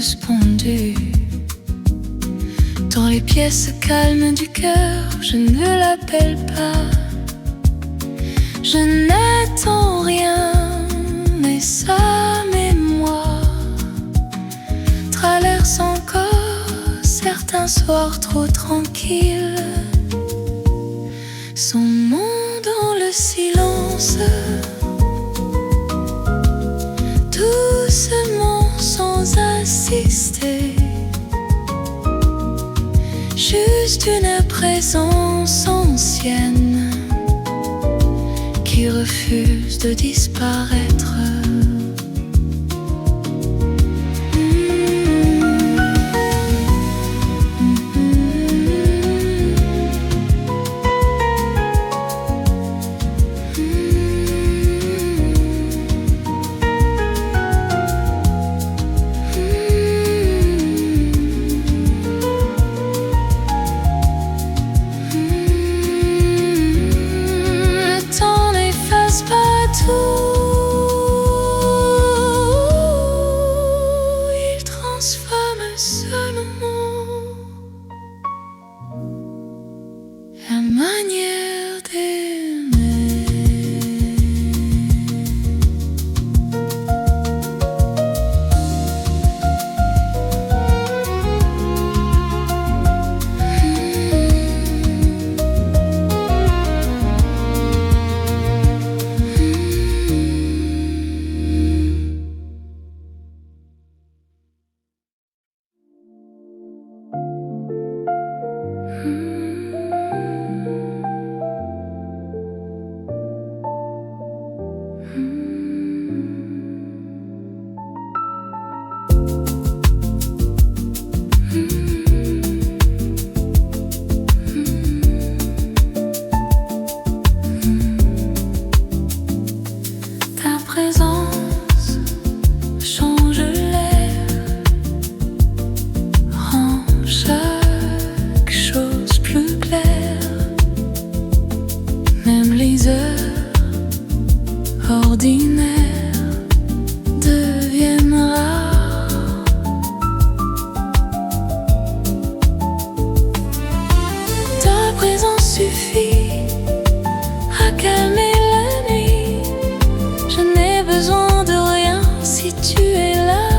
suspendu. Dans les pièces calmes du cœur, je ne l'appelle pas. Je n'attends rien, mais sa mémoire traverse encore certains soirs trop tranquilles. Son monde dans le silence, doucement sans insister, juste une présence ancienne qui refuse de disparaître. Il transforme ce moment, la manière d'aimer. Ta présence change l'air, rend chaque chose plus claire. Même les heures ordinaires deviennent rares. Ta présence suffit à calmer la nuit. Je n'ai besoin de rien si tu es là,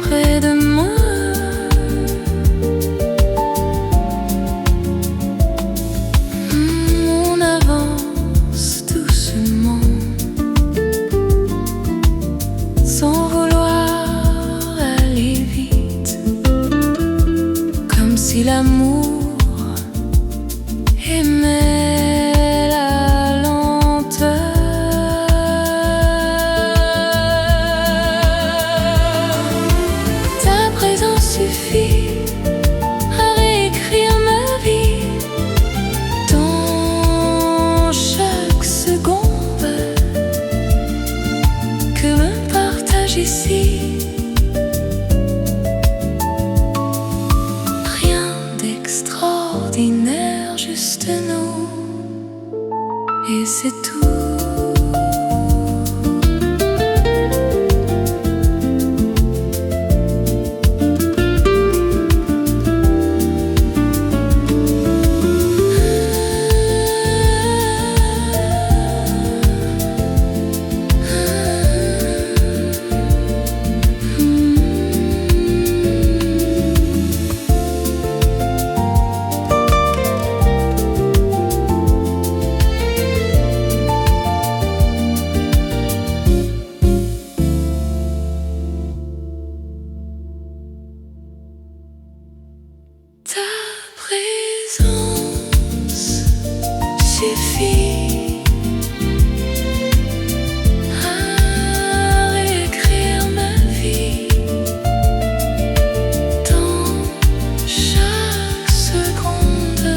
près de moi. On avance doucement, sans vouloir aller vite, comme si l'amour aimait la lenteur. Ta présence suffit à réécrire ma vie. Dans chaque seconde que l'on partage ici, rien d'extraordinaire, juste nous, et c'est tout. Ta présence suffit à réécrire ma vie. Dans chaque seconde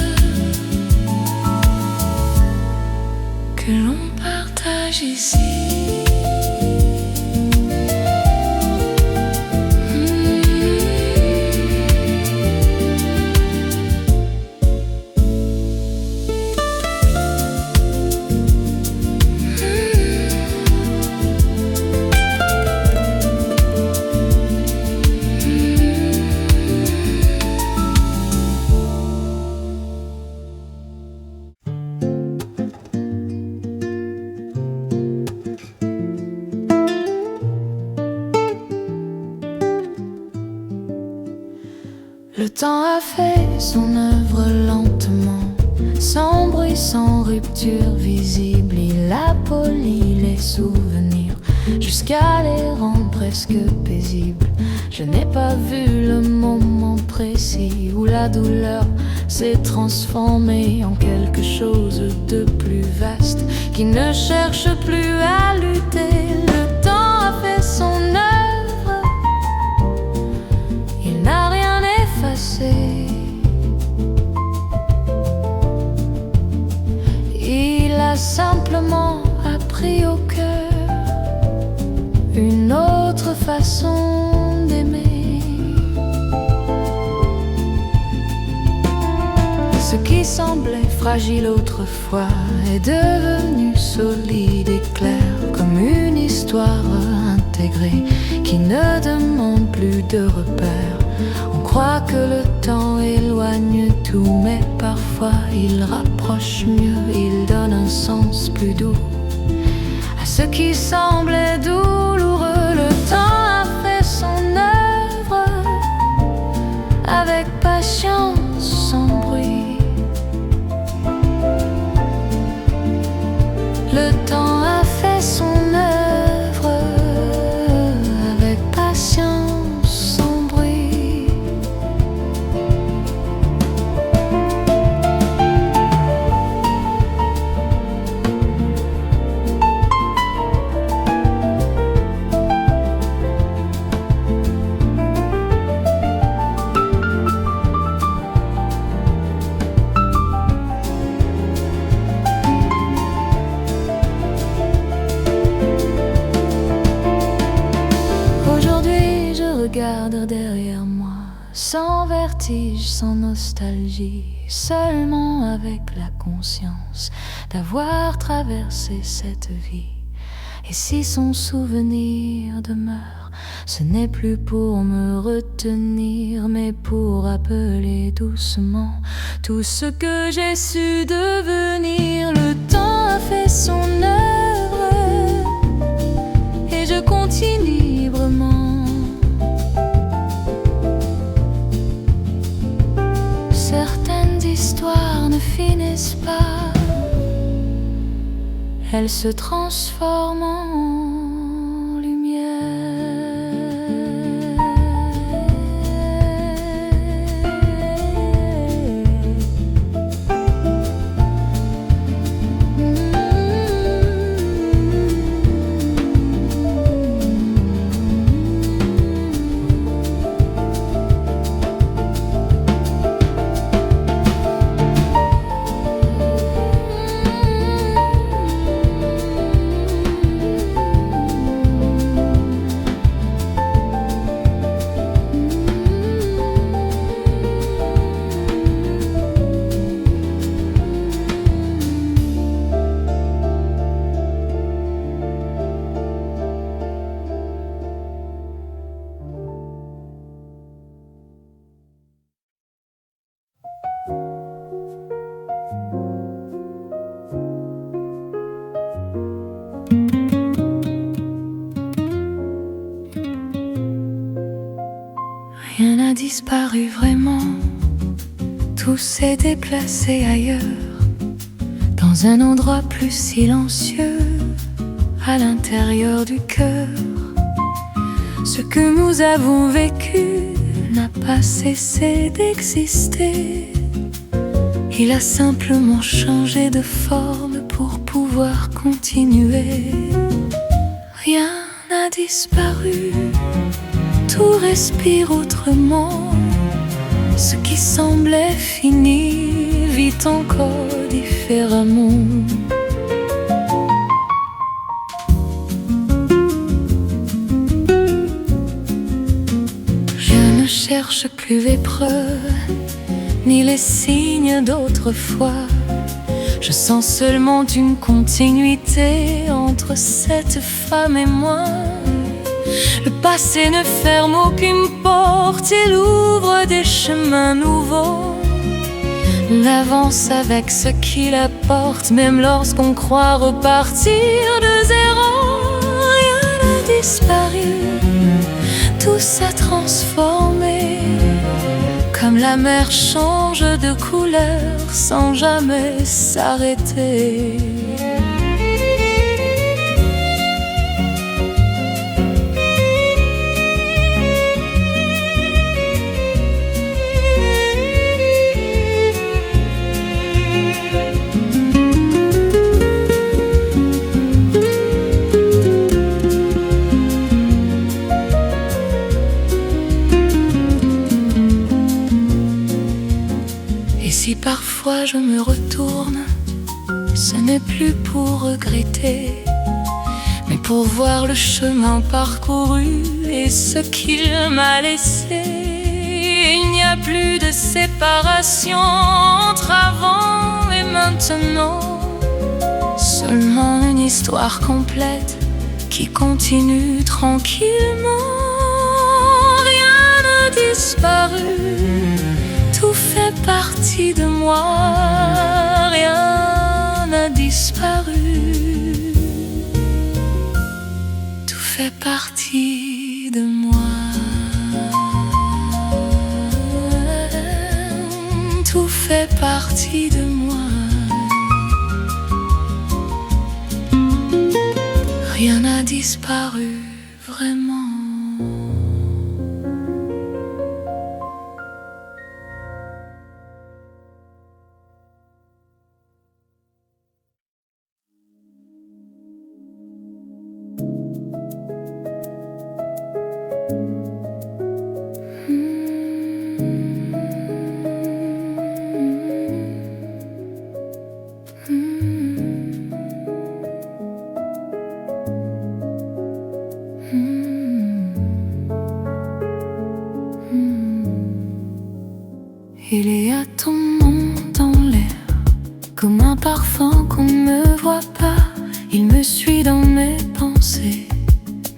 que l'on partage ici. temps a fait son œuvre lentement, sans bruit, sans rupture visible. Il a poli les souvenirs jusqu'à les rendre presque paisibles. Je n'ai pas vu le moment précis où la douleur s'est transformée en quelque chose de plus vaste, qui ne cherche plus à lutter. Le temps a fait son œuvre, il n'a rien effacé. Il a simplement appris au cœur une autre façon d'aimer. Ce qui semblait fragile autrefois est devenu solide et clair, comme une histoire intégrée qui ne demande plus de repères. On croit que le temps éloigne tout, mais parfois il rapproche mieux, il donne un sens plus doux à ce qui semblait douloureux. Le temps a fait son œuvre avec patience, sans bruit. Le temps a fait son œuvre avec patience, sans bruit. Regarde derrière moi, sans vertige, sans nostalgie, seulement avec la conscience d'avoir traversé cette vie. Et si son souvenir demeure, ce n'est plus pour me retenir, mais pour appeler doucement tout ce que j'ai su devenir. Le temps a fait son œuvre et je continue librement. Certaines histoires ne finissent pas, elles se transforment en lumière. Rien n'a disparu vraiment, tout s'est déplacé ailleurs, dans un endroit plus silencieux, à l'intérieur du cœur. Ce que nous avons vécu n'a pas cessé d'exister. Il a simplement changé de forme pour pouvoir continuer. Rien n'a disparu, tout respire autrement. Ce qui semblait fini vit encore différemment. Je ne cherche plus les preuves ni les signes d'autrefois. Je sens seulement une continuité entre cette femme et moi. Le passé ne ferme aucune porte, il ouvre des chemins nouveaux. On avance avec ce qu'il apporte, même lorsqu'on croit repartir de zéro. Rien n'a disparu, tout s'est transformé, comme comme la mer change de couleur sans jamais s'arrêter. Et si parfois je me retourne, ce n'est plus pour regretter, mais pour voir le chemin parcouru et ce qu'il m'a laissé. Il n'y a plus de séparation entre avant et maintenant, seulement une histoire complète qui continue tranquillement. Rien n'a disparu, tout fait partie de moi, rien n'a disparu. Tout fait partie de moi. Tout fait partie de moi. Rien n'a disparu vraiment. Il y a ton nom dans l'air, comme un parfum qu'on ne voit pas. Il me suit dans mes pensées,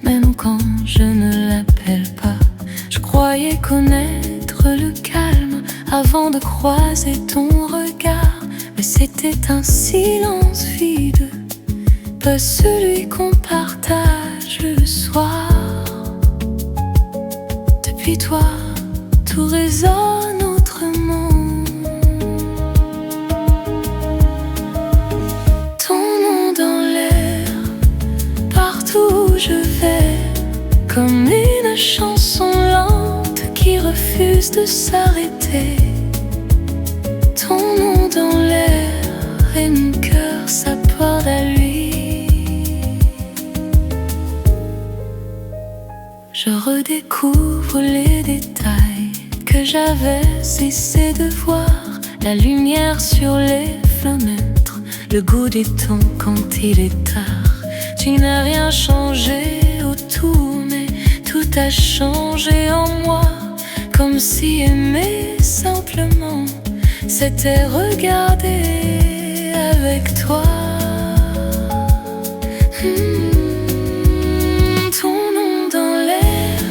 même quand je ne l'appelle pas. Je croyais connaître le calme avant de croiser ton regard, mais c'était un silence vide, pas celui qu'on partage le soir. Depuis toi, tout résonne autrement. Ton nom dans l'air, partout où je vais, comme une chanson lente qui refuse de s'arrêter. Ton nom dans l'air et mon cœur s'accorde à lui. Je redécouvre les détails que j'avais cessé de voir, la lumière sur les fenêtres, le goût des temps quand il est tard. Tu n'as rien changé autour, mais tout a changé en moi, comme si aimer simplement c'était regarder avec toi. Ton nom dans l'air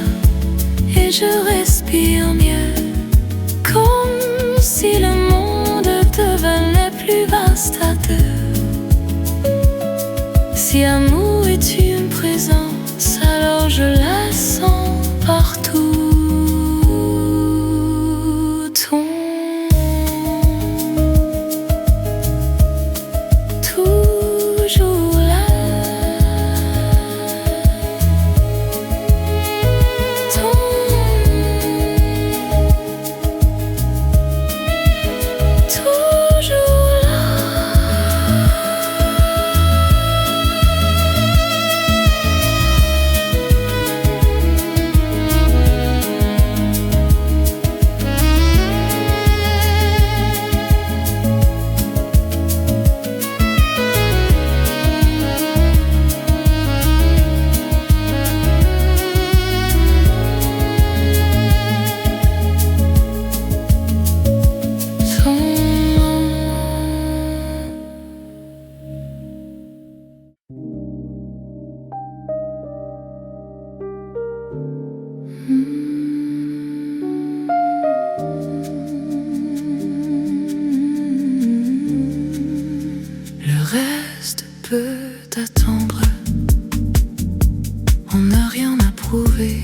et je respire mieux, comme si le monde devenait plus vaste à deux. Si amour est une présence, alors je la sens partout. Ton toujours là. Le reste peut attendre, on n'a rien à prouver.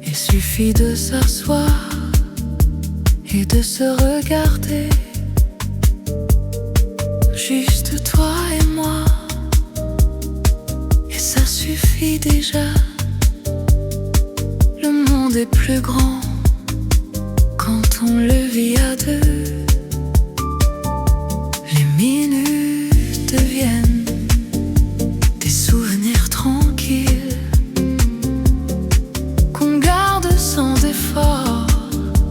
Il suffit Suffit de s'asseoir et de se regarder, juste toi et moi, et ça suffit déjà. Le monde est plus grand quand on le vit à deux. Les minutes deviennent des souvenirs tranquilles qu'on garde sans effort,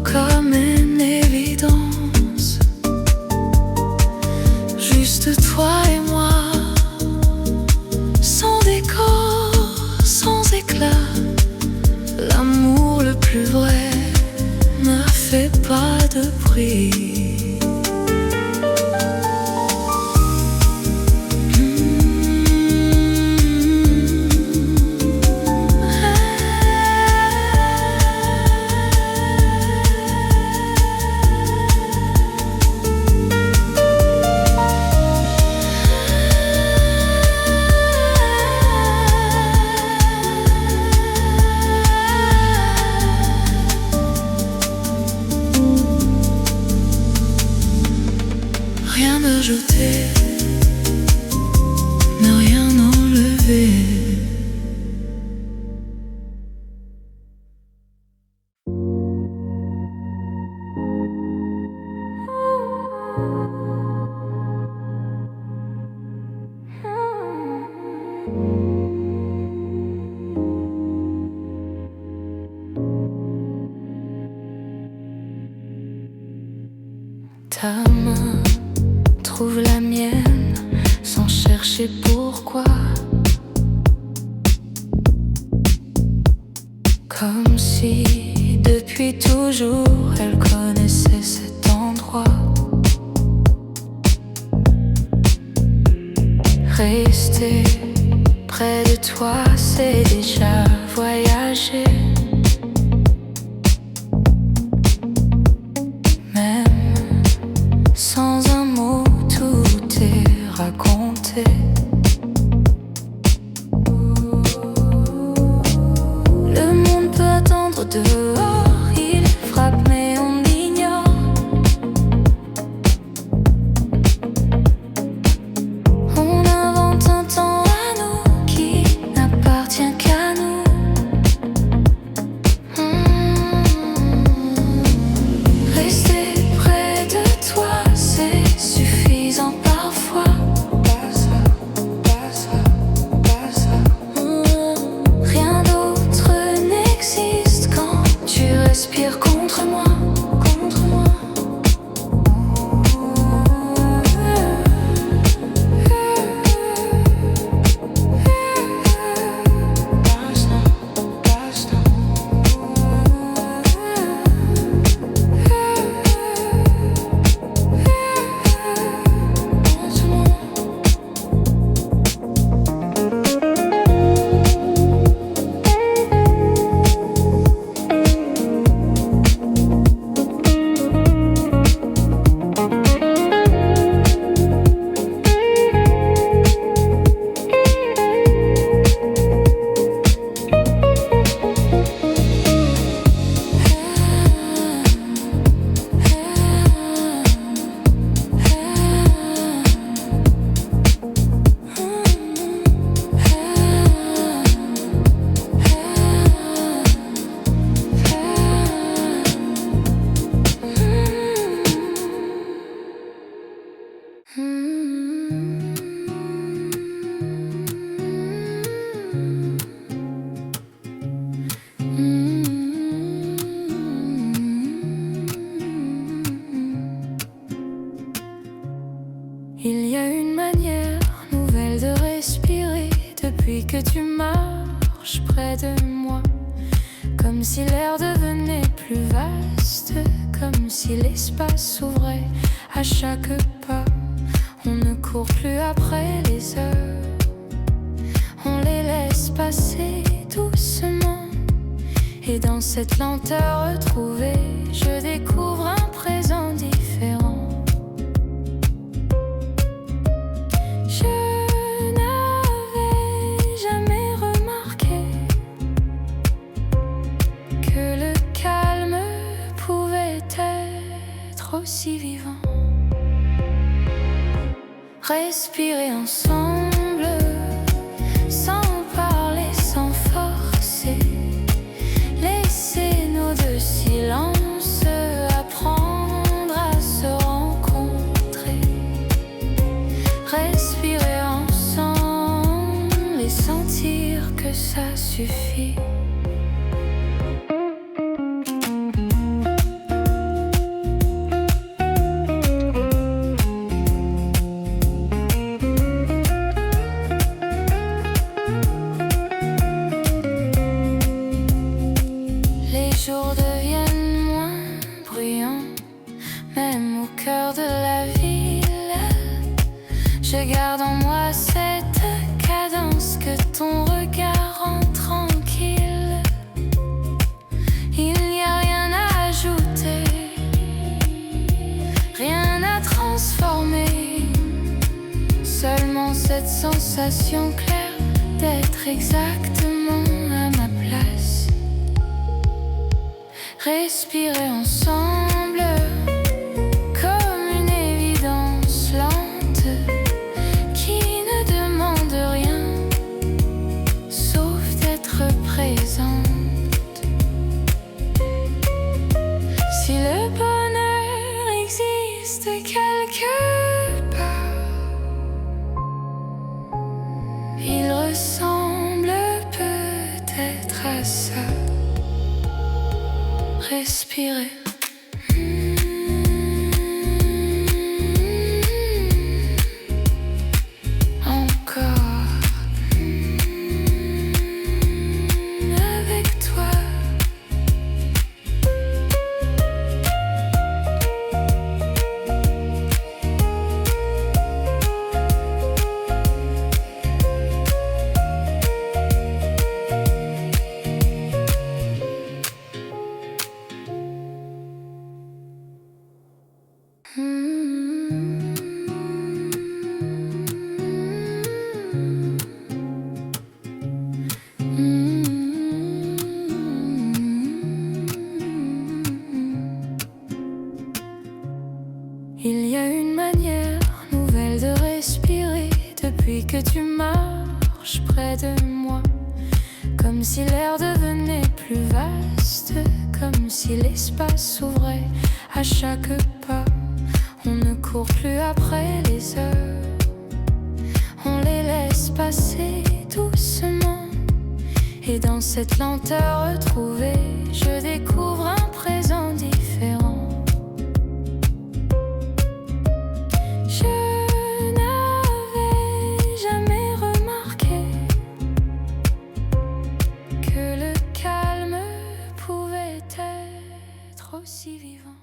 comme une évidence. Juste toi et moi, sans décor, sans éclat. L'amour le plus vrai ne fait pas de bruit. Rien ajouter, ne rien enlever. Ta main trouve la mienne sans chercher pourquoi, comme si depuis toujours elle connaissait cet endroit. Rester près de toi, c'est déjà voyager. Sans un mot, tout est raconté. Le monde peut attendre dehors, il frappe mais on ignore. On invente un temps à nous qui n'appartient qu'à nous. Rester près de toi, c'est suffisant parfois. Rien d'autre n'existe quand tu respires contre moi. Il y a une manière nouvelle de respirer depuis que tu marches près de moi. Comme si l'air devenait plus vaste, comme si l'espace s'ouvrait à chaque pas. On ne court plus après les heures, on les laisse passer doucement. Et dans cette lenteur retrouvée, je découvre un présent différent. Que le respirer ensemble, sans parler, sans forcer, laisser nos deux silences, apprendre à se rencontrer, respirer ensemble et sentir que ça suffit. Les jours deviennent moins bruyants, même au cœur de la ville. Je garde en moi cette cadence que ton regard rend tranquille. Il n'y a rien à ajouter, rien à transformer, seulement cette sensation claire d'être exactement à ma place. Respirer ensemble comme une évidence lente qui ne demande rien sauf d'être présente. Si le bonheur existe quelque part, il ressemble peut-être à ça. Respirer. Encore. Avec toi. Il y a une manière nouvelle de respirer depuis que tu marches près de moi. Comme si l'air devenait plus vaste, comme si l'espace s'ouvrait à chaque pas. On ne court plus après les heures, on les laisse passer doucement. Et dans cette lenteur retrouvée, je découvre un présent différent. Je n'avais jamais remarqué que le calme pouvait être aussi vivant.